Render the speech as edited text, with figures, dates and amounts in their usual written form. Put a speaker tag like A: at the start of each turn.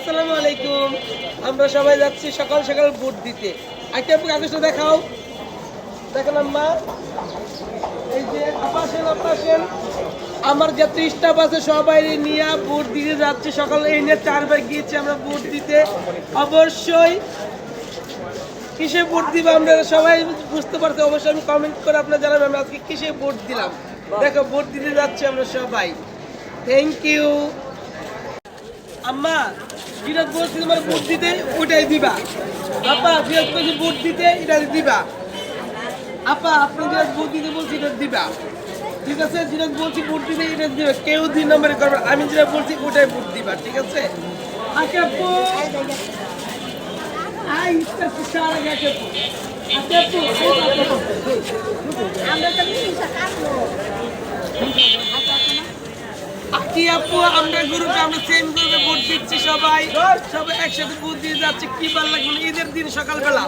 A: আসসালামু আলাইকুম। আমরা সবাই যাচ্ছি সকাল সকাল ভোট দিতে। আজকে আপনি কাগজটা দেখাও, দেখালাম মা। এই যে আপাসেন আমার যত স্টাফ আছে সবাই নিয়ে ভোট দিতে যাচ্ছি। সকালে এই নিয়ে 4 বার গিয়েছি আমরা ভোট দিতে। অবশ্যই কিসে ভোট দিব আমরা সবাই বুঝতে পারছি। অবশ্যই আমি কমেন্ট করে আপনারা জানাবেন আমি আজকে কিসে ভোট দিলাম। দেখো ভোট দিতে যাচ্ছি আমরা সবাই। Thank you. আম্মা বিরাট বলছি তোমার ভোট দিতে ওটাই দিবা। আপা বিরাট বলছি ভোট দিতে এটা দিবা। আপা আপনি যেটা ভোট দিতে বলছি এটা দিবা, ঠিক আছে? যেটা বলছি ভোট দিতে এটা দিবা, কেউ 2 নম্বরে করবে। আমি যেটা বলছি ওটাই ভোট দিবা, ঠিক আছে? আচ্ছা আপু আই ইচ্ছা সারা গেছে আপু। আচ্ছা আপু আমরা তো মিশা কাটলো কি আপু আমরা গ্রুপে আমরা সেম গ্রুপে ভোট দিচ্ছি। সবাই একসাথে ভোট দিয়ে যাচ্ছে। কি ভালো লাগবে ঈদের দিন সকালবেলা